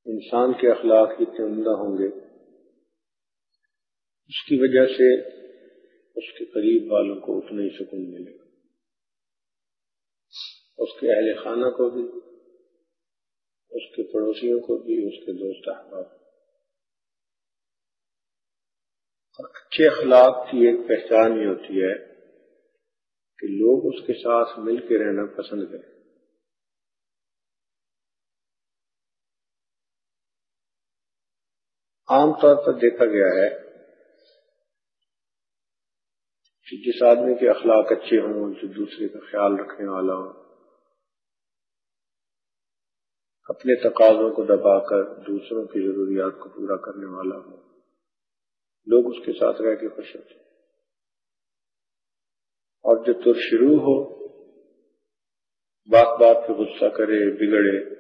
انسان کے اخلاق جتنے عمدہ ہوں گے اس کی وجہ سے اس کے قریب والوں کو اتنا ہی سکون ملے گا، اس کے اہل خانہ کو بھی، اس کے پڑوسیوں کو بھی، اس کے دوست احباب۔ اور اچھے اخلاق کی ایک پہچان یہ ہوتی ہے کہ لوگ اس کے ساتھ مل کے رہنا پسند کریں۔ عام طور پر دیکھا گیا ہے کہ جس آدمی کے اخلاق اچھے ہوں، جو دوسرے کا خیال رکھنے والا ہو، اپنے تقاضوں کو دبا کر دوسروں کی ضروریات کو پورا کرنے والا ہو، لوگ اس کے ساتھ رہ کے خوش ہوتے ہیں۔ اور جو ترشرو ہو، بات بات پہ غصہ کرے، بگڑے،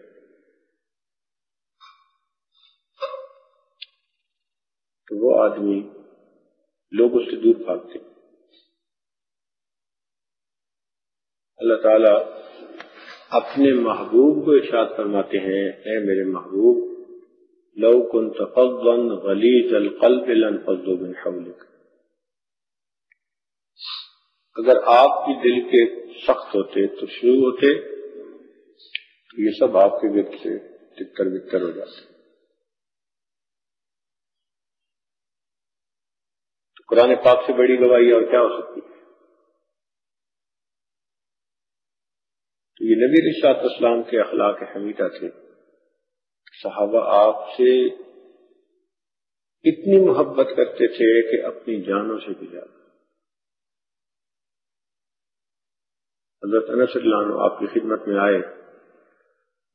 تو وہ آدمی لوگ اس سے دور بھاگتے ہیں۔ اللہ تعالیٰ اپنے محبوب کو ارشاد فرماتے ہیں، اے میرے محبوب، لو كنت فظا غلیظ القلب لانفضوا من حولك، اگر آپ بھی دل کے سخت ہوتے تو شروع ہوتے تو یہ سب آپ کے گرد سے تتر بتر ہو جاتے۔ تو قرآن پاک سے بڑی گواہی اور کیا ہو سکتی ہے؟ تو یہ نبی علیہ السلام کے اخلاق حمیدہ تھے۔ صحابہ آپ سے اتنی محبت کرتے تھے کہ اپنی جانوں سے بھی زیادہ۔ حضرت انس رضی اللہ عنہ آپ کی خدمت میں آئے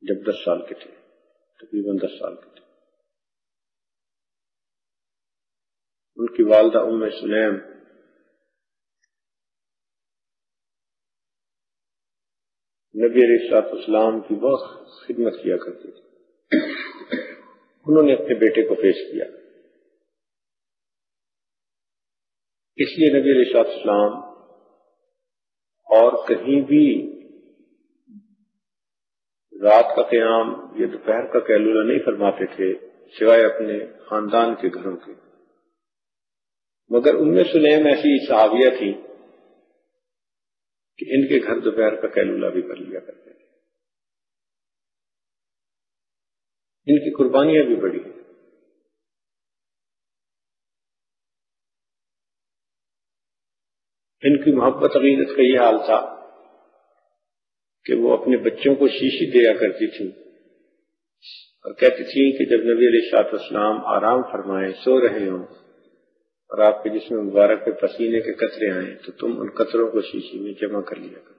جب 10 سال کے تھے، تقریباً 10 سال کے تھے۔ ان کی والدہ ام سلیم نبی علیہ السلام کی بہت خدمت کیا کرتی تھی۔ انہوں نے اپنے بیٹے کو پیش کیا، اس لیے نبی علیہ السلام اور کہیں بھی رات کا قیام یا دوپہر کا قیلولہ نہیں فرماتے تھے سوائے اپنے خاندان کے گھروں کے۔ مگر ام سلیم ایسی صحابیہ تھی کہ ان کے گھر دوپہر کا قیلولہ بھی کر لیا کرتے تھے۔ ان کی قربانیاں بھی بڑی ہیں۔ ان کی محبت عقیدت کا یہ حال تھا کہ وہ اپنے بچوں کو شیشی دیا کرتی تھی اور کہتی تھی کہ جب نبی علیہ السلام آرام فرمائیں، سو رہے ہوں اور آپ کے جسم مبارک پہ پسینے کے قطرے آئیں تو تم ان قطروں کو شیشی میں جمع کر لیا کرو۔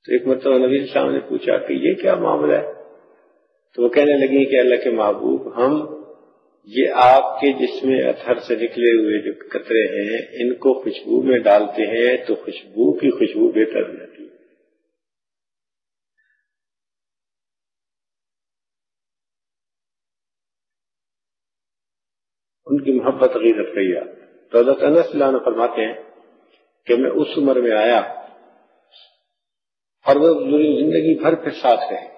تو ایک مرتبہ نبی علیہ السلام نے پوچھا کہ یہ کیا معاملہ ہے؟ تو وہ کہنے لگی کہ اللہ کے محبوب، ہم یہ آپ کے جسم اطہر سے نکلے ہوئے جو قطرے ہیں ان کو خوشبو میں ڈالتے ہیں تو خوشبو کی خوشبو بہتر ہو جاتی ہے۔ ان کی محبت عقیدت کا یہ۔ تو حضرت انس رضی اللہ عنہ فرماتے ہیں کہ میں اس عمر میں آیا اور وہ زندگی بھر پھر ساتھ رہے۔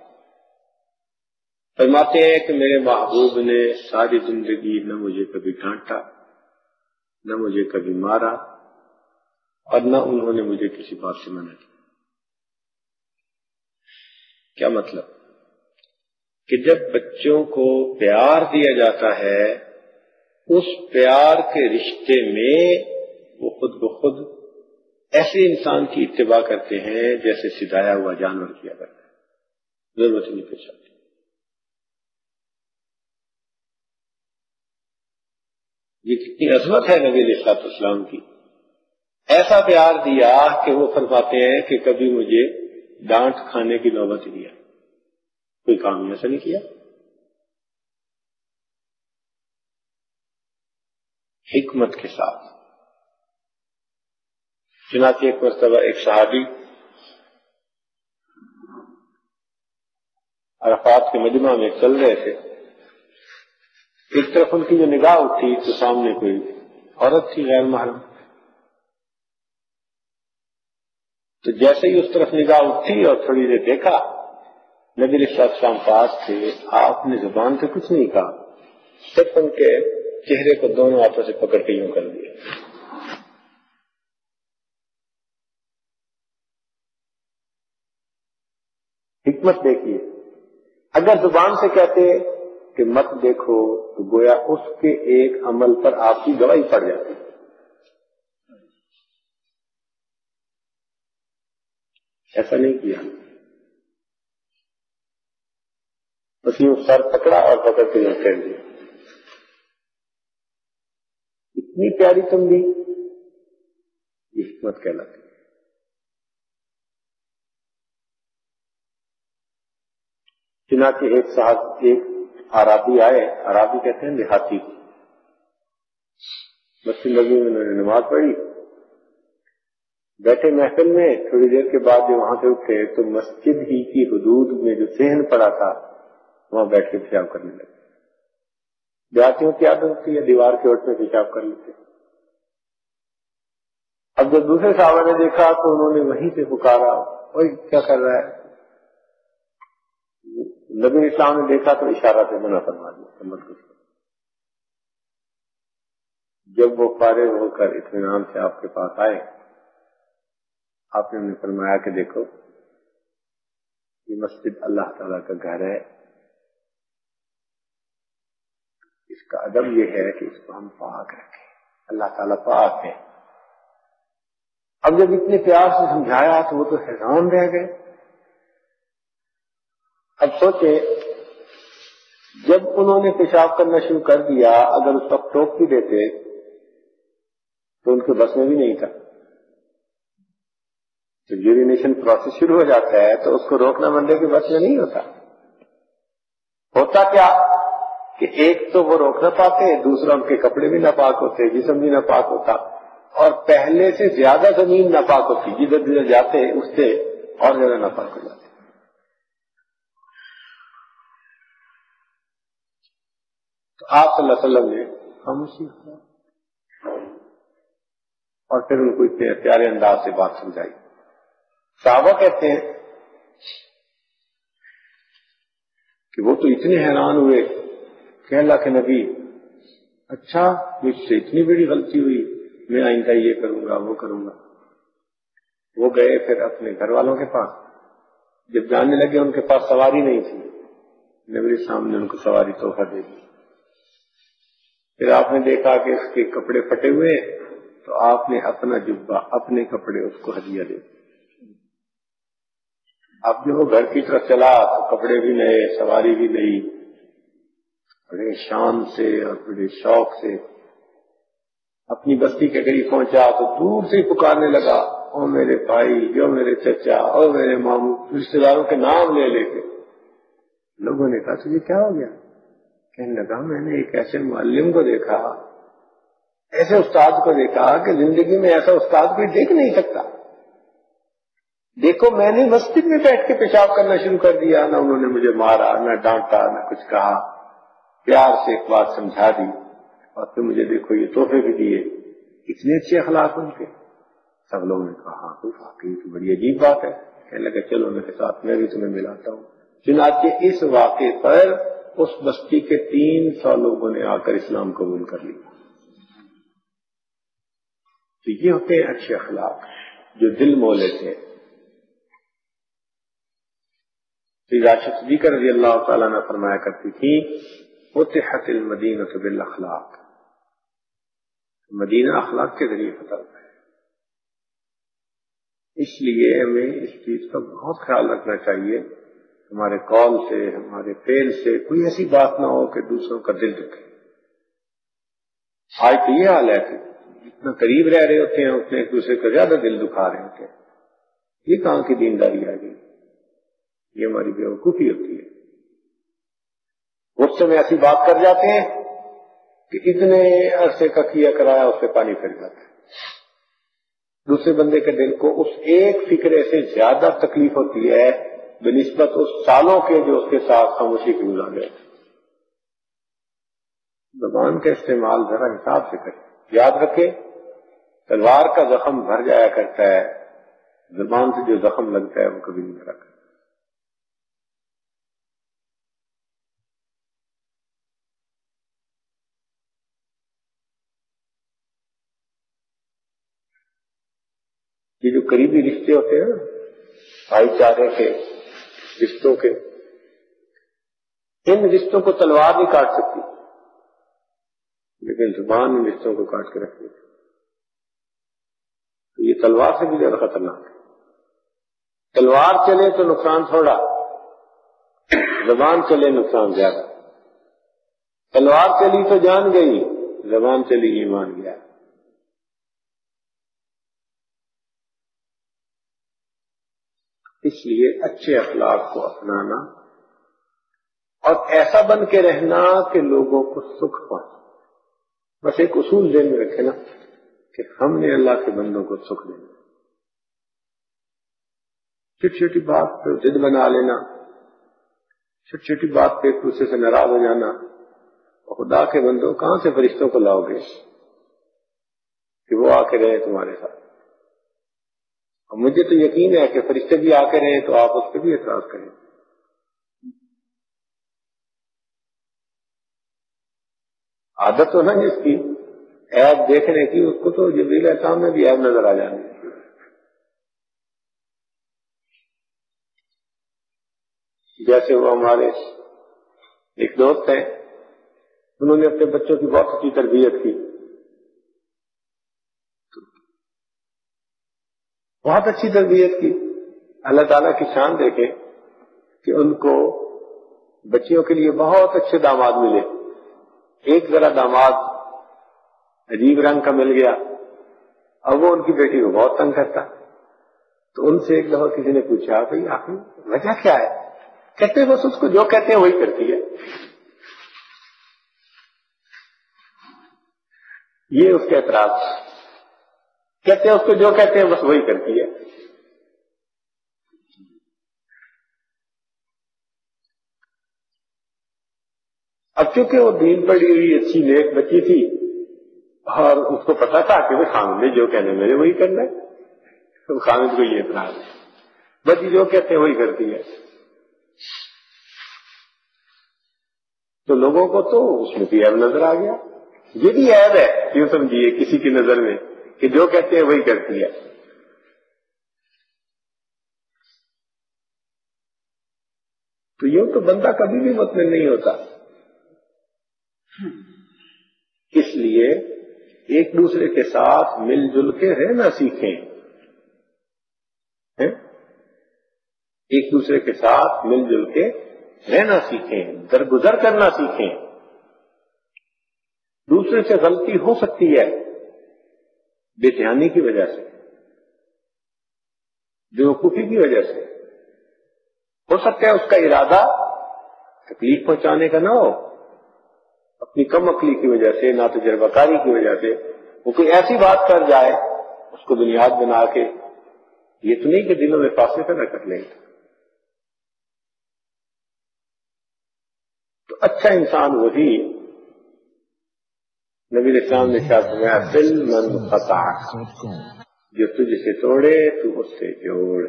فرماتے ہیں کہ میرے محبوب نے ساری زندگی نہ مجھے کبھی ڈانٹا، نہ مجھے کبھی مارا، اور نہ انہوں نے مجھے کسی بات سے منع کیا۔ کیا مطلب؟ کہ جب بچوں کو پیار دیا جاتا ہے اس پیار کے رشتے میں وہ خود بخود ایسے انسان کی اتباع کرتے ہیں جیسے سدایا ہوا جانور کیا کرتا ہے، ضرورت نہیں پیش آتی۔ یہ کتنی عظمت ہے نبی علیہ السلام کی۔ ایسا پیار دیا کہ وہ فرماتے ہیں کہ کبھی مجھے ڈانٹ کھانے کی نوبت ہی نہیں آئی، کوئی کام ایسا نہیں کیا۔ حکمت کے ساتھ۔ چنانچہ ایک مرتبہ ایک صحابی عرفات کے مجمع میں چل رہے تھے، ایک طرف ان کی جو نگاہ اٹھی تو سامنے کوئی عورت تھی غیر محرم، تو جیسے ہی اس طرف نگاہ اٹھی اور تھوڑی دیر دیکھا نبی علیہ السلام پاس تھے، آپ نے زبان سے کچھ نہیں کہا، صرف ان کے چہرے کو دونوں ہاتھوں سے پکڑ کے یوں کر دیا۔ حکمت دیکھیے، اگر زبان سے کہتے کہ مت دیکھو تو گویا اس کے ایک عمل پر آپ کی گواہی پڑ جاتی، ایسا نہیں کیا، بس یوں سر پکڑا اور پکڑ کے یوں پھیر دیا۔ اتنی پیاری تنبیہ، یہ حکمت کہلاتی ہے۔ چنانچہ ایک عرابی آئے، عرابی کہتے ہیں دیہاتی، مسجد نبوی میں انہوں نے نماز پڑھی، بیٹھے محفل میں، تھوڑی دیر کے بعد جو وہاں سے اٹھے تو مسجد ہی کی حدود میں جو صحن پڑا تھا وہاں بیٹھ کے پیشاب کرنے لگے۔ دیہاتیوں کی عادت ہوتی ہے دیوار کے اوٹ میں پیشاب کر لیتے۔ اب جب دوسرے صحابہ نے دیکھا تو انہوں نے وہیں سے پکارا، اوئے کیا کر رہا ہے؟ نبی اسلام نے دیکھا تو اشارہ سے منع فرما دیا، مت کچھ۔ جب وہ فارغ ہو کر اطمینان سے آپ کے پاس آئے، آپ نے انہیں فرمایا کہ دیکھو یہ مسجد اللہ تعالیٰ کا گھر ہے، اس کا ادب یہ ہے کہ اس کو ہم پاک رکھیں، اللہ تعالیٰ پاک ہے۔ اب جب اتنے پیار سے سمجھایا تو وہ تو حیران رہ گئے۔ اب سوچیں، جب انہوں نے پیشاب کرنا شروع کر دیا، اگر اس وقت ٹوک بھی دیتے تو ان کے بس میں بھی نہیں تھا۔ جب یورینیشن پروسیس شروع ہو جاتا ہے تو اس کو روکنا بندے کے بس میں نہیں ہوتا۔ ہوتا کیا کہ ایک تو وہ روک نہ پاتے، دوسرا ان کے کپڑے بھی ناپاک ہوتے، جسم بھی ناپاک ہوتا، اور پہلے سے زیادہ زمین ناپاک ہوتی، جدھر جدھر جاتے اس سے اور زیادہ ناپاک ہو جاتے۔ تو آپ صلی اللہ علیہ وسلم نے خاموشی اور پھر ان کو اتنے پیارے انداز سے بات سمجھائی۔ صحابہ کہتے ہیں کہ وہ تو اتنے حیران ہوئے کہ اللہ کے نبی، اچھا مجھ سے اتنی بڑی غلطی ہوئی، میں آئندہ یہ کروں گا وہ کروں گا۔ وہ گئے پھر اپنے گھر والوں کے پاس، جب جانے لگے ان کے پاس سواری نہیں تھی، نبی السلام نے ان کو سواری تحفہ دے دی۔ پھر آپ نے دیکھا کہ اس کے کپڑے پھٹے ہوئے تو آپ نے اپنا جبہ، اپنے کپڑے اس کو ہدیہ دے دی۔ اب جب وہ گھر کی طرف چلا تو کپڑے بھی نئے، سواری بھی نئی، بڑے شان سے اور بڑے شوق سے اپنی بستی کے قریب پہنچا تو دور سے پکارنے لگا، او میرے بھائی، او میرے چچا، او میرے ماموں، رشتے داروں کے نام لے لے کے۔ لوگوں نے کہا تجھے کیا ہو گیا؟ کہنے لگا میں نے ایک ایسے معلم کو دیکھا، ایسے استاد کو دیکھا کہ زندگی میں ایسا استاد کوئی دیکھ نہیں سکتا۔ دیکھو میں نے مسجد میں بیٹھ کے پیشاب کرنا شروع کر دیا، نہ انہوں نے مجھے مارا، نہ ڈانٹا، نہ کچھ کہا، پیار سے ایک بات سمجھا دی، اور پھر مجھے دیکھو یہ تحفے بھی دیے، اتنے اچھے اخلاق ان کے۔ سب لوگوں نے کہا ہاں کوئی واقعی تو بڑی عجیب بات ہے۔ کہنے لگا چلو میرے ساتھ، میں بھی تمہیں ملاتا ہوں۔ چنانچہ اس واقعے پر اس بستی کے 300 لوگوں نے آ کر اسلام قبول کر لیا۔ تو یہ ہوتے ہیں اچھے اخلاق جو دل مول لیتے ہیں۔ عائشہ صدیقہ رضی اللہ تعالیٰ نے فرمایا کرتی تھی، فتحت المدینہ بالاخلاق، مدینہ اخلاق کے ذریعے فتح ہوتا ہے۔ اس لیے ہمیں اس چیز کا بہت خیال رکھنا چاہیے، ہمارے قول سے، ہمارے فعل سے کوئی ایسی بات نہ ہو کہ دوسروں کا دل دکھے۔ آج تو یہ حال ہے کہ جتنا قریب رہ رہے ہوتے ہیں اتنے ایک دوسرے کا زیادہ دل دکھا رہے ہوتے ہیں۔ یہ کہاں کی دینداری آ گئی؟ یہ ہماری بیوقوفی ہوتی ہے۔ غصے میں ایسی بات کر جاتے ہیں کہ اتنے عرصے کا کیا کرایا اس سے پانی پھر جاتا ہے۔ دوسرے بندے کے دل کو اس ایک فکرے سے زیادہ تکلیف ہوتی ہے بنسبت اس سالوں کے جو اس کے ساتھ خاموشی کے گزارے۔ زبان کا استعمال ذرا حساب سے کریں۔ یاد رکھے تلوار کا زخم بھر جایا کرتا ہے، زبان سے جو زخم لگتا ہے وہ کبھی نہیں بھرا کرتا۔ یہ جو قریبی رشتے ہوتے ہیں نا بھائی چارے کے رشتوں کے، ان رشتوں کو تلوار نہیں کاٹ سکتی، لیکن زبان ان رشتوں کو کاٹ کے رکھتی ہے. تو یہ تلوار سے بھی زیادہ خطرناک ہے. تلوار چلے تو نقصان تھوڑا، زبان چلے نقصان زیادہ. تلوار چلی تو جان گئی، زبان چلی ایمان گیا. اس لیے اچھے اخلاق کو اپنانا اور ایسا بن کے رہنا کہ لوگوں کو سکھ پہنچے. بس ایک اصول ذہن میں رکھے نا کہ ہم نے اللہ کے بندوں کو سکھ دینا. چھوٹی چھوٹی بات پہ ضد بنا لینا، چھوٹی چھوٹی بات پہ ایک دوسرے سے ناراض ہو جانا. خدا کے بندوں کہاں سے فرشتوں کو لاؤ گے کہ وہ آ کے رہے تمہارے ساتھ؟ اور مجھے تو یقین ہے کہ فرشتے بھی آ کے رہے تو آپ اس پہ بھی اعتراض کریں. عادت ہو نا جس کی عیب دیکھنے کی، اس کو تو جبریل علیہ السلام میں بھی عیب نظر آ جانے. جیسے وہ ہمارے ایک دوست ہیں، انہوں نے اپنے بچوں کی بہت اچھی تربیت کی، بہت اچھی تربیت کی. اللہ تعالیٰ کی شان دیکھیں کہ ان کو بچیوں کے لیے بہت اچھے داماد ملے. ایک ذرا داماد عجیب رنگ کا مل گیا، اب وہ ان کی بیٹی کو بہت تنگ کرتا. تو ان سے ایک دفعہ کسی نے پوچھا بھائی آخر وجہ کیا ہے؟ کہتے ہیں بس اس کو جو کہتے ہیں وہی کرتی ہے. یہ اس کے اعتراض، کہتے ہیں اس کو جو کہتے ہیں بس وہی کرتی ہے. اب چونکہ وہ دین پڑی ہوئی اچھی نیک بچی تھی اور اس کو پتا تھا کہ خامد نے جو کہنا میرے وہی کرنا ہے، خامد کو یہ اعتراض ہے بچی جو کہتے ہیں وہی کرتی ہے. تو لوگوں کو تو اس میں بھی عیب نظر آ گیا. یہ بھی عیب ہے کیوں سمجھیے کسی کی نظر میں کہ جو کہتے ہیں وہی کرتی ہے. تو یوں تو بندہ کبھی بھی مطمئن نہیں ہوتا. اس لیے ایک دوسرے کے ساتھ مل جل کے رہنا سیکھیں، ایک دوسرے کے ساتھ مل جل کے رہنا سیکھیں، درگزر کرنا سیکھیں. دوسرے سے غلطی ہو سکتی ہے بے دھیانی کی وجہ سے، بیوقوفی کی وجہ سے. ہو سکتا ہے اس کا ارادہ تکلیف پہنچانے کا نہ ہو، اپنی کم عقلی کی وجہ سے، نا تجربہ کاری کی وجہ سے وہ کوئی ایسی بات کر جائے اس کو بنیاد بنا کے. یہ تو نہیں کہ دلوں میں فاصلے پیدا کر لیں. تو اچھا انسان وہی، نبی علیہ السلام نے کیا فرمایا، دل من قطع، جو تجھ سے توڑے تو اس سے جوڑ.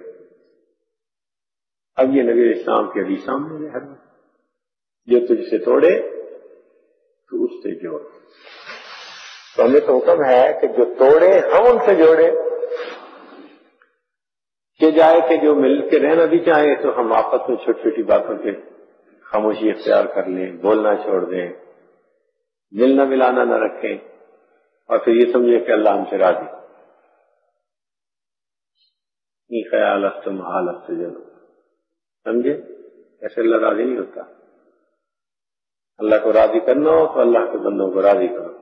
اب یہ نبی علیہ السلام کی حدیث سامنے ہے، جو تجھ سے توڑے تو اس سے جوڑ. تو ہمیں تو حکم ہے کہ جو توڑے ہم ان سے جوڑے. کہ جائے کہ جو مل کے رہنا بھی چاہیں تو ہم آپس میں چھوٹی چھوٹی باتوں پہ خاموشی اختیار کر لیں، بولنا چھوڑ دیں، ملنا ملانا نہ رکھیں، اور پھر یہ سمجھے کہ اللہ ہم سے راضی. یہ خیال تم حالت سے جلو، سمجھے؟ ایسے اللہ راضی نہیں ہوتا. اللہ کو راضی کرنا ہو تو اللہ کے بندوں کو راضی کرو.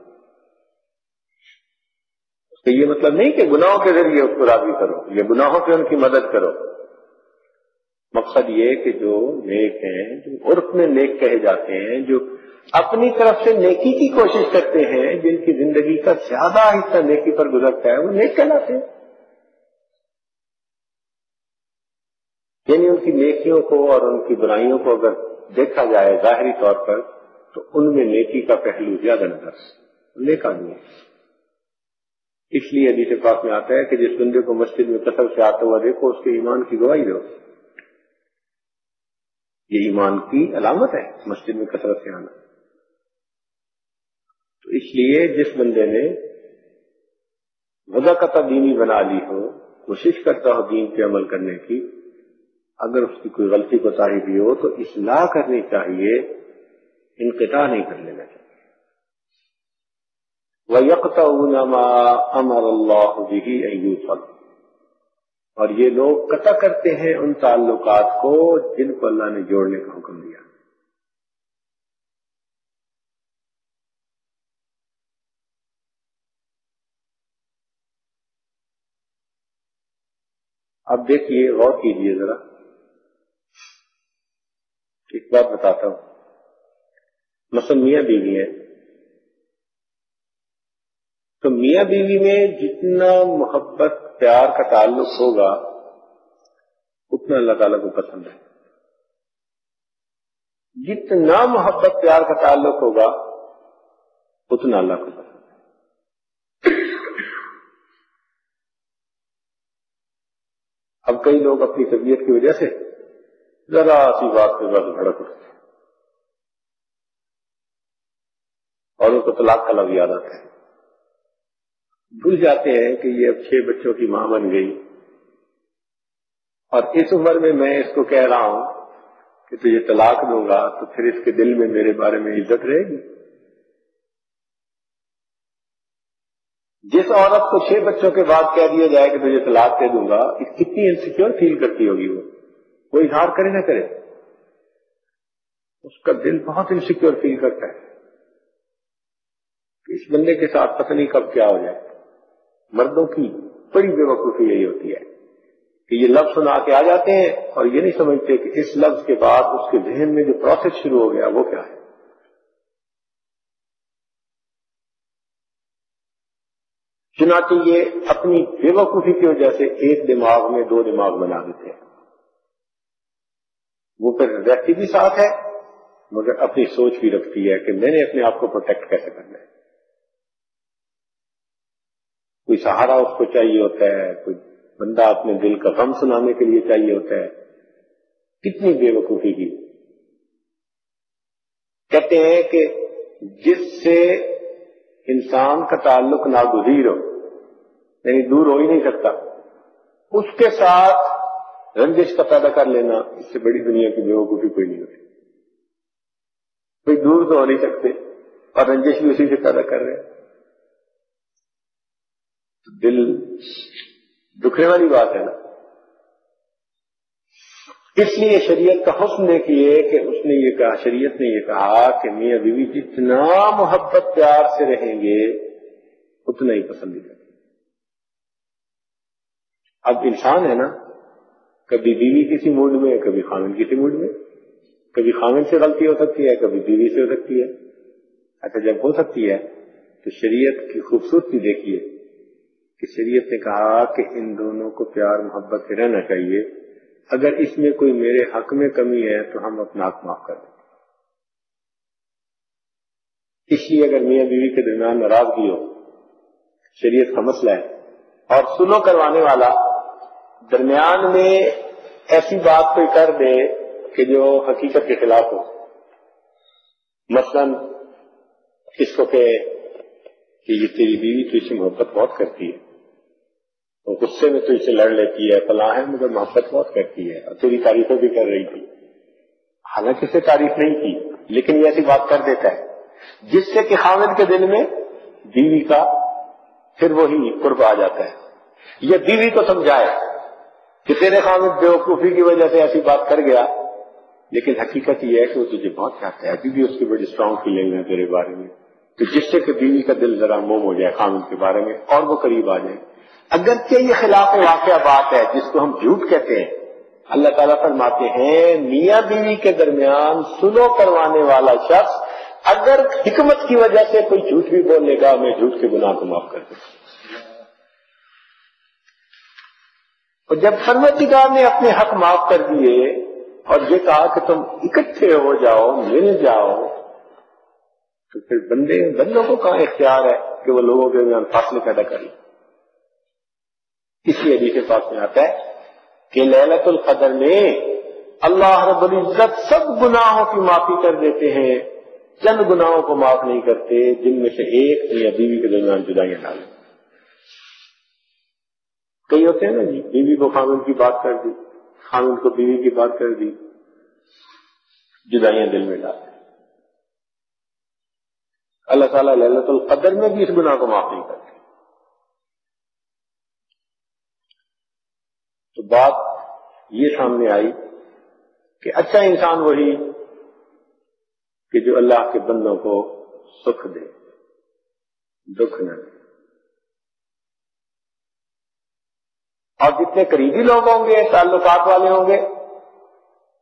اس کا یہ مطلب نہیں کہ گناہوں کے ذریعے اس کو راضی کرو یا گناہوں پہ ان کی مدد کرو. مقصد یہ کہ جو نیک ہیں، جو عرف میں نیک کہے جاتے ہیں، جو اپنی طرف سے نیکی کی کوشش کرتے ہیں، جن کی زندگی کا زیادہ حصہ نیکی پر گزرتا ہے، وہ نیک کہلاتے ہیں. یعنی ان کی نیکیوں کو اور ان کی برائیوں کو اگر دیکھا جائے ظاہری طور پر تو ان میں نیکی کا پہلو زیادہ نظر نیک آدمی ہے. اس لیے حدیث پاک میں آتا ہے کہ جس بندے کو مسجد میں کثرت سے آتا ہوا دیکھو اس کے ایمان کی گواہی دو. یہ ایمان کی علامت ہے مسجد میں کثرت سے آنا. تو اس لیے جس بندے نے وضاقت دینی بنا لی ہو کوشش کرتا ہو دین پہ عمل کرنے کی، اگر اس کی کوئی غلطی کوتاہی بھی ہو تو اصلاح کرنی چاہیے، انقطاع نہیں کر لینا چاہیے۔ وَيَقْطَعُونَ مَا أَمَرَ اللَّهُ بِهِ أَن يُوصَلَ، اور یہ لوگ قطع کرتے ہیں ان تعلقات کو جن کو اللہ نے جوڑنے کا حکم دیا۔ اب دیکھیے، غور کیجیے ذرا، ایک بات بتاتا ہوں۔ مثلا میاں بیوی ہے، تو میاں بیوی میں جتنا محبت پیار کا تعلق ہوگا اتنا اللہ تعالیٰ کو پسند ہے، جتنا محبت پیار کا تعلق ہوگا اتنا اللہ کو پسند ہے۔ اب کئی لوگ اپنی طبیعت کی وجہ سے ذرا سی بات پہ بس بھڑک اٹھتے ہیں اور ان کو طلاق کا لفظ یاد آتا ہے، بھول جاتے ہیں کہ یہ اب 6 بچوں کی ماں بن گئی، اور اس عمر میں میں اس کو کہہ رہا ہوں کہ تجھے طلاق دوں گا تو پھر اس کے دل میں میرے بارے میں عزت رہے گی۔ جس عورت کو 6 بچوں کے بعد کہہ دیا جائے کہ تجھے طلاق دے دوں گا، کتنی انسیکیور فیل کرتی ہوگی وہ اظہار کرے نہ کرے، اس کا دل بہت انسیکیور فیل کرتا ہے کہ اس بندے کے ساتھ پتہ نہیں کب کیا ہو جائے۔ مردوں کی بڑی بے وقوفی یہی ہوتی ہے کہ یہ لفظ سنا کے آ جاتے ہیں اور یہ نہیں سمجھتے کہ اس لفظ کے بعد اس کے ذہن میں جو پروسیس شروع ہو گیا وہ کیا ہے۔ چنانچہ یہ اپنی بے وقوفی کی وجہ سے ایک دماغ میں 2 دماغ بنا دیتے ہیں، وہ پھر رہتی بھی ساتھ ہے مگر اپنی سوچ بھی رکھتی ہے کہ میں نے اپنے آپ کو پروٹیکٹ کیسے کرنا ہے۔ کوئی سہارا اس کو چاہیے ہوتا ہے، کوئی بندہ اپنے دل کا غم سنانے کے لیے چاہیے ہوتا ہے۔ کتنی بے وقوفی کی۔ کہتے ہیں کہ جس سے انسان کا تعلق ناگزیر ہو، یعنی دور ہو ہی نہیں سکتا، اس کے ساتھ رنجش کا پیدا کر لینا، اس سے بڑی دنیا کی بے وقوفی کوئی نہیں ہوتی۔ کوئی دور تو ہو نہیں سکتے اور رنجش بھی اسی سے پیدا کر رہے ہیں، تو دل دکھنے والی بات ہے نا۔ اس لیے شریعت کا حسن دیکھیے کہ اس نے یہ کہا، شریعت نے یہ کہا کہ میاں بیوی جتنا محبت پیار سے رہیں گے اتنا ہی پسندیدہ۔ اب انسان ہے نا، کبھی بیوی کسی موڈ میں، کبھی خامن کسی موڈ میں، کبھی خامن سے غلطی ہو سکتی ہے، کبھی بیوی سے ہو سکتی ہے۔ اچھا جب ہو سکتی ہے تو شریعت کی خوبصورتی دیکھیے کہ شریعت نے کہا کہ ان دونوں کو پیار محبت سے رہنا چاہیے، اگر اس میں کوئی میرے حق میں کمی ہے تو ہم اپنا حق معاف کر دیں۔ اس لیے اگر میاں بیوی کے درمیان ناراضگی ہو، شریعت کا مسئلہ ہے، اور سلو کروانے والا درمیان میں ایسی بات کوئی کر دے کہ جو حقیقت کے خلاف ہو، مثلا اس کو کہ یہ تیری بیوی تو اس سے محبت بہت کرتی ہے، اور غصے میں تو اسے لڑ لیتی ہے، فلاں ہے، مگر محبت بہت کرتی ہے اور تیری تعریفیں بھی کر رہی تھی، حالانکہ اسے تعریف نہیں کی لیکن یہ ایسی بات کر دیتا ہے جس سے کہ خاوند کے دل میں بیوی کا پھر وہی قرب آ جاتا ہے، یا بیوی کو سمجھائے کہ تیرے خاوند بے وقوفی کی وجہ سے ایسی بات کر گیا، لیکن حقیقت یہ ہے کہ وہ تجھے بہت چاہتا ہے، بیوی اس کی بڑی اسٹرانگ فیلنگ ہے تیرے بارے میں، تو جس سے کہ بیوی کا دل ذرا موم ہو جائے خاوند کے بارے میں اور وہ قریب آ جائے۔ اگرچہ یہ خلاف واقعہ بات ہے جس کو ہم جھوٹ کہتے ہیں، اللہ تعالیٰ فرماتے ہیں میاں بیوی کے درمیان سلو کروانے والا شخص اگر حکمت کی وجہ سے کوئی جھوٹ بھی بولے گا، میں جھوٹ کے گناہ کو معاف کر دوں۔ اور جب پروردگار نے اپنے حق معاف کر دیے اور یہ کہا کہ تم اکٹھے ہو جاؤ، مل جاؤ، تو پھر بندوں کو کہاں اختیار ہے کہ وہ لوگوں کے درمیان فاصلے پیدا کریں۔ اسی حدیث پاک میں آتا ہے کہ لیلۃ القدر میں اللہ رب العزت سب گناہوں کی معافی کر دیتے ہیں، چند گناہوں کو معاف نہیں کرتے، جن میں سے ایک میاں بیوی کے درمیان جدائیاں ڈالیں۔ کئی ہوتے ہیں نا جی، بیوی کو خاوند کی بات کر دی، خاوند کو بیوی کی بات کر دی، جدائیاں دل میں ڈالتے ہیں۔ اللہ تعالیٰ ليلۃ القدر میں بھی اس گناہ کو معاف نہیں کرتے۔ تو بات یہ سامنے آئی کہ اچھا انسان وہی کہ جو اللہ کے بندوں کو سکھ دے، دکھ نہ دے، اور جتنے قریبی لوگ ہوں گے، تعلقات والے ہوں گے،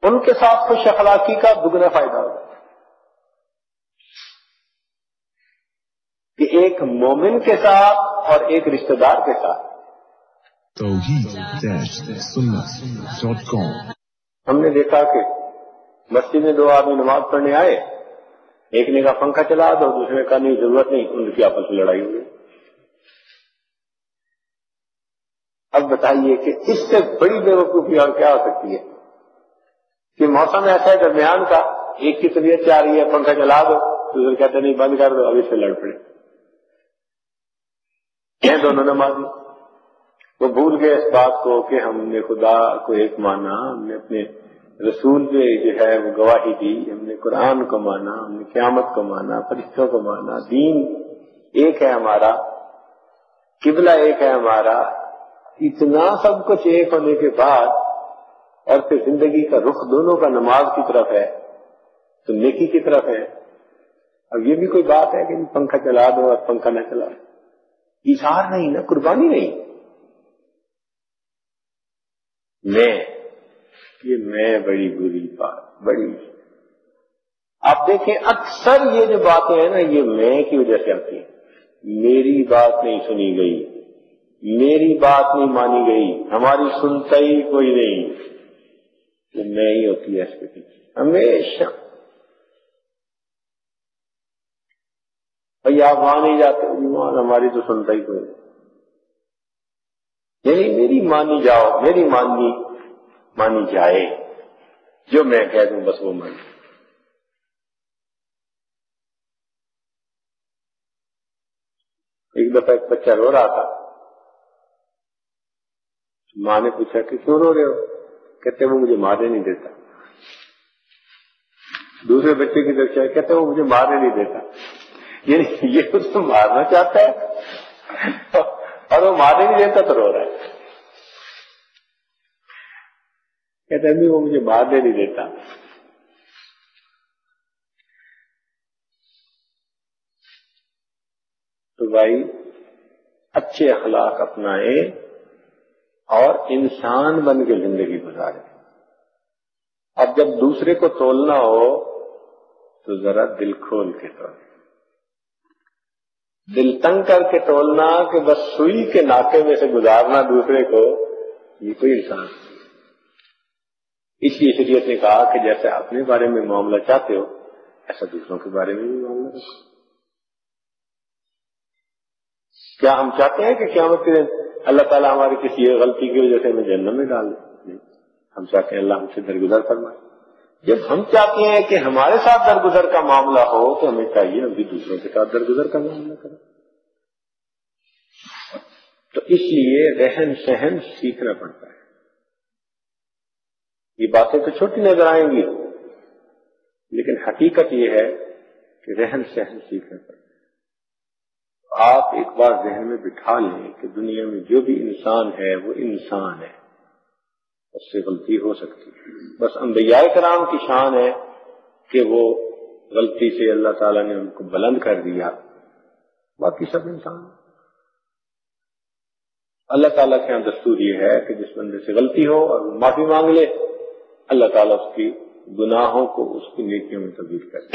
ان کے ساتھ خوش اخلاقی کا دگنا فائدہ ہوگا۔ کہ ایک مومن کے ساتھ اور ایک رشتہ دار کے ساتھ توحید-سنت.com ہم نے دیکھا کہ مسجد میں 2 آدمی نماز پڑھنے آئے، ایک نے کہا پنکھا چلا دو، دوسرے نے کہا نہیں ضرورت نہیں، ان کی آپس میں لڑائی ہوئی۔ اب بتائیے کہ اس سے بڑی بیوقوفی اور کیا ہو سکتی ہے کہ موسم ایسا ہے درمیان کا، ایک کی طبیعت چاہ رہی ہے پنکھا چلا دو، دوسرے کہتے نہیں بند کر دو، اب اس سے لڑ پڑے ہیں دونوں نمازی۔ وہ بھول گئے اس بات کو کہ ہم نے خدا کو ایک مانا، ہم نے اپنے رسول پہ جو ہے وہ گواہی دی، ہم نے قرآن کو مانا، ہم نے قیامت کو مانا، فرشتوں کو مانا، دین ایک ہے ہمارا، قبلہ ایک ہے ہمارا۔ اتنا سب کچھ ایک ہونے کے بعد اور پھر زندگی کا رخ دونوں کا نماز کی طرف ہے تو نیکی کی طرف ہے۔ اب یہ بھی کوئی بات ہے کہ پنکھا چلا دو اور پنکھا نہ چلا دو، ایثار نہیں نا، قربانی نہیں۔ میں بڑی بری بات، بڑی آپ دیکھیں اکثر یہ جو باتیں ہیں نا یہ میں کی وجہ سے آتی ہیں۔ میری بات نہیں سنی گئی، میری بات نہیں مانی گئی، ہماری سنتا ہی کوئی نہیں، یہ میں ہی ہوتی ہے اس کے پیچھے ہمیشہ۔ بھائی آپ وہاں نہیں جاتے، وہاں ہماری تو سنتا ہی کوئی نہیں، یعنی میری مانی جاؤ، میری مانی جائے، جو میں کہہ دوں بس وہ مان۔ ایک دفعہ ایک بچہ رو رہا تھا، ماں نے پوچھا کہ کیوں رو رہے ہو؟ کہتے وہ مجھے مارنے نہیں دیتا۔ دوسرے بچے کی طرف چاہے، کہتے وہ مجھے مارنے نہیں دیتا، یعنی یہ اس کو مارنا چاہتا ہے اور وہ مارنے نہیں دیتا تو رو رہا ہے۔ کہتے نہیں وہ مجھے مارنے نہیں دیتا۔ تو بھائی اچھے اخلاق اپنائیں اور انسان بن کے زندگی گزارے۔ اب جب دوسرے کو تولنا ہو تو ذرا دل کھول کے تولے، دل تنگ کر کے تولنا کہ بس سوئی کے ناکے میں سے گزارنا دوسرے کو، یہ کوئی انسان نہیں۔ اس لیے شریعت نے کہا کہ جیسے اپنے بارے میں معاملہ چاہتے ہو ایسا دوسروں کے بارے میں بھی معاملہ رکھو۔ کیا ہم چاہتے ہیں کہ قیامت کے دن اللہ تعالیٰ ہماری کسی ایک غلطی کی وجہ سے ہمیں جہنم میں ڈال دے؟ ہم چاہتے ہیں اللہ ہم سے درگزر فرمائے۔ جب ہم چاہتے ہیں کہ ہمارے ساتھ درگزر کا معاملہ ہو تو ہمیں چاہیے ہم بھی دوسروں کے ساتھ درگزر کا معاملہ کریں۔ تو اس لیے رہن سہن سیکھنا پڑتا ہے۔ یہ باتیں تو چھوٹی نظر آئیں گی لیکن حقیقت یہ ہے کہ رہن سہن سیکھنا پڑتا ہے۔ آپ ایک بار ذہن میں بٹھا لیں کہ دنیا میں جو بھی انسان ہے وہ انسان ہے، اس سے غلطی ہو سکتی ہے، بس انبیاء کرام کی شان ہے کہ وہ غلطی سے اللہ تعالیٰ نے ان کو بلند کر دیا، باقی سب انسان۔ اللہ تعالیٰ کے یہاں دستور یہ ہے کہ جس بندے سے غلطی ہو اور وہ معافی مانگ لے، اللہ تعالیٰ اس کی گناہوں کو اس کی نیکیوں میں تبدیل کر دے۔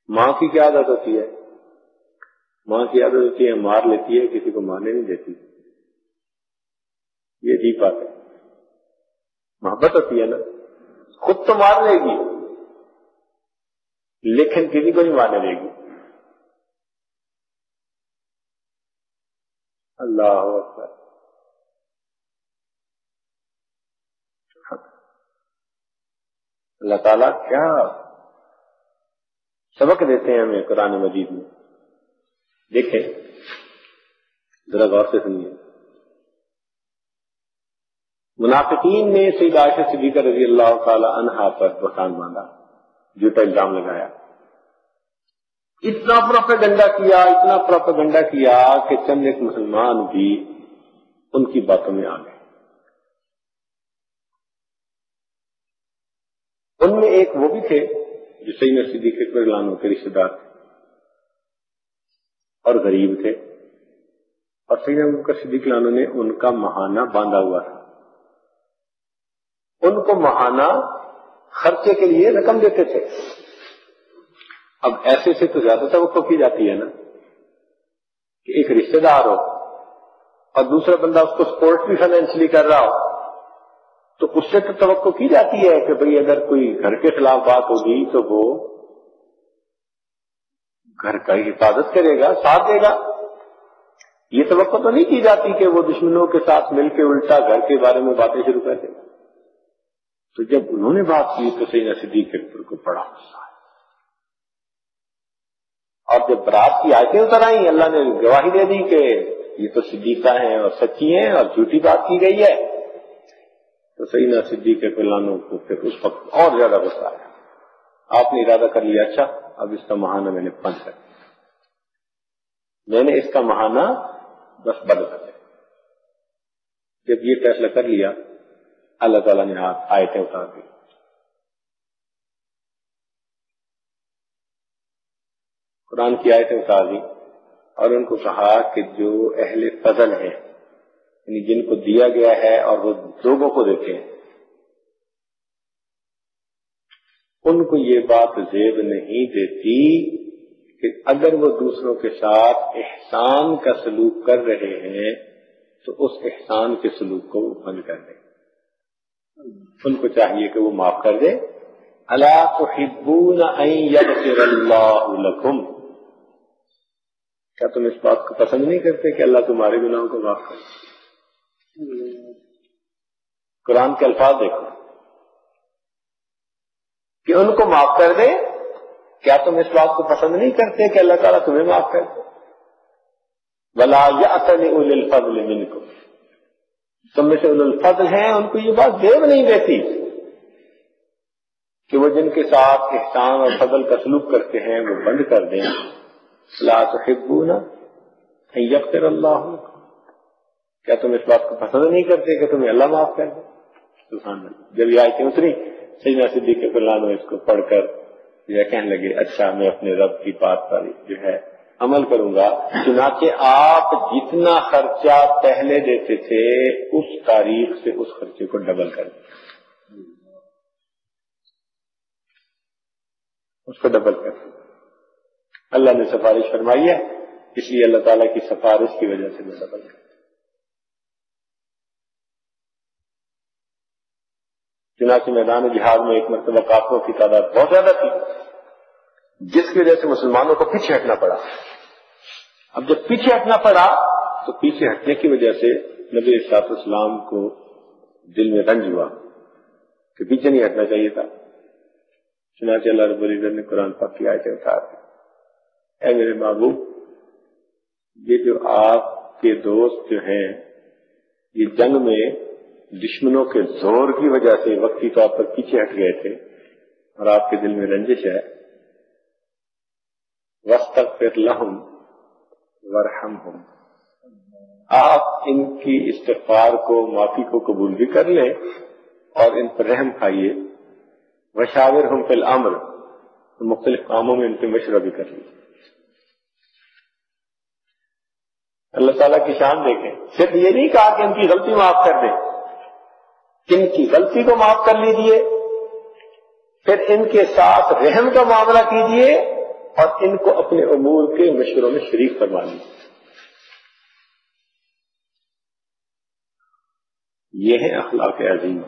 ماں کی کیا عادت ہوتی ہے؟ ماں کی عادت ہوتی ہے مار لیتی ہے، کسی کو مارنے نہیں دیتی۔ یہ عجیب بات ہے، محبت ہوتی ہے نا، خود تو مار لے گی لیکن کسی کو نہیں مارنے دے گی۔ اللہ اکبر۔ اللہ تعالیٰ کیا سبق دیتے ہیں ہمیں قرآن مجید میں. دیکھیں ذرا غور سے سنیے. منافقین نے سیدہ عائشہ صدیقہ رضی اللہ تعالی عنہا پر بہتان باندھا، جھوٹا الزام لگایا، اتنا پروپیگنڈا کیا کہ چند ایک مسلمان بھی ان کی باتوں میں آ گئے. ان میں ایک وہ بھی تھے جو سیدنا صدیق اکبر رضی اللہ عنہ کے رشتے دار تھے اور غریب تھے، اور سیدنا ابوبکر صدیق رضی اللہ عنہ نے ان کا ماہانہ باندھا ہوا تھا. ان کو ماہانہ خرچے کے لیے رقم دیتے تھے. اب ایسے سے تو زیادہ توقع کی جاتی ہے نا کہ ایک رشتے دار ہو اور دوسرا بندہ اس کو سپورٹ بھی فائنینشلی کر رہا ہو، تو اس سے تو توقع کی جاتی ہے کہ بھئی اگر کوئی گھر کے خلاف بات ہوگی تو وہ گھر کا ہی حفاظت کرے گا، ساتھ دے گا. یہ توقع تو نہیں کی جاتی کہ وہ دشمنوں کے ساتھ مل کے الٹا گھر کے بارے میں باتیں شروع کر دے گا. تو جب انہوں نے بات کی تو سیدنا صدیق اکبر کو بڑا غصہ آیا، اور جب برات کی آیتیں اتر آئیں، اللہ نے گواہی دے دی کہ یہ تو صدیقہ ہیں اور سچی ہیں اور جھوٹی بات کی گئی ہے، تو سیدنا صدیق اکبر کو پھر اس وقت اور زیادہ غصہ آیا. آپ نے ارادہ کر لیا اچھا اب اس کا ماہانہ میں نے بند کر دیا، میں نے اس کا ماہانہ بس بند کر دیا. جب یہ فیصلہ کر لیا اللہ تعالیٰ نے آیتیں اتار دی. قرآن کی آیتیں اتار دی اور ان کو کہا کہ جو اہل فضل ہیں، یعنی جن کو دیا گیا ہے اور وہ لوگوں کو دیتے ہیں، ان کو یہ بات زیب نہیں دیتی کہ اگر وہ دوسروں کے ساتھ احسان کا سلوک کر رہے ہیں تو اس احسان کے سلوک کو وہ بند کر دیں. ان کو چاہیے کہ وہ معاف کر دے. الا تحبون ان یغفر اللہ لکم، کیا تم اس بات کو پسند نہیں کرتے کہ اللہ تمہارے گناہوں کو معاف کرے؟ قرآن کے الفاظ دیکھو کہ ان کو معاف کر دے. کیا تم اس بات کو پسند نہیں کرتے کہ اللہ تعالیٰ تمہیں معاف کر دے؟ ولا یأتل اولو الفضل منکم، تم میں سے اولو الفضل ہیں ان کو یہ بات زیب نہیں دیتی کہ وہ جن کے ساتھ احسان اور فضل کا سلوک کرتے ہیں وہ بند کر دیں. لا تحبون ان یغفر اللہ لکم، کیا تم اس بات کو پسند نہیں کرتے کہ تمہیں اللہ معاف کر دے؟ سبحان اللہ. جب یہ آیتیں اتری سیدنا صدیق اکبر رضی اللہ عنہ اس کو پڑھ کر یہ کہنے لگے اچھا میں اپنے رب کی بات پر جو ہے عمل کروں گا. چنانچہ آپ جتنا خرچہ پہلے دیتے تھے اس تاریخ سے اس خرچے کو ڈبل کر دیں، اس کو ڈبل کر دیں. اللہ نے سفارش فرمائی ہے، اس لیے اللہ تعالیٰ کی سفارش کی وجہ سے میں ڈبل کر. چنانچہ میدان جہاد میں ایک مرتبہ کافروں کی تعداد بہت زیادہ تھی، جس کی وجہ سے مسلمانوں کو پیچھے ہٹنا پڑا. اب جب پیچھے ہٹنا پڑا تو پیچھے ہٹنے کی وجہ سے نبی صلی اللہ علیہ وسلم کو دل میں رنج ہوا کہ پیچھے نہیں ہٹنا چاہیے تھا. چنانچہ اللہ رب العزت نے قرآن پاک کی آیتیں اتار دی. اے میرے محبوب، یہ جو آپ کے دوست جو ہیں یہ جنگ میں دشمنوں کے زور کی وجہ سے وقتی طور پر پیچھے ہٹ گئے تھے اور آپ کے دل میں رنجش ہے. واستغفر لہم وارحمہم، آپ ان کی استغفار کو، معافی کو قبول بھی کر لیں اور ان پر رحم کھائیے. وشاورہم فی الامر، مختلف کاموں میں ان سے مشورہ بھی کر لیجیے. اللہ تعالیٰ کی شان دیکھیں، صرف یہ نہیں کہا کہ ان کی غلطی معاف کر دیں، ان کی غلطی کو معاف کر لیجیے، پھر ان کے ساتھ رحم کا معاملہ کیجیے اور ان کو اپنے امور کے مشوروں میں شریک فرما لیجیے. یہ ہے اخلاق عظیم.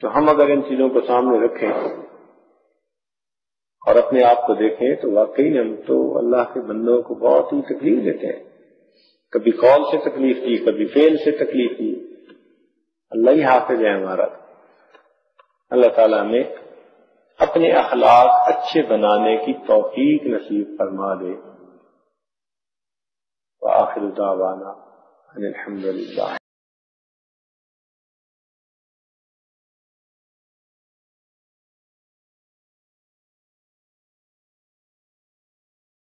تو ہم اگر ان چیزوں کو سامنے رکھیں اور اپنے آپ کو دیکھیں تو واقعی ہم تو اللہ کے بندوں کو بہت ہی تکلیف دیتے ہیں. کبھی قول سے تکلیف دی، کبھی فعل سے تکلیف دی. اللہ ہی حافظ ہے ہمارا. اللہ تعالیٰ ہمیں اپنے اخلاق اچھے بنانے کی توفیق نصیب فرما دے۔ وآخر دعوانا ان الحمد للہ۔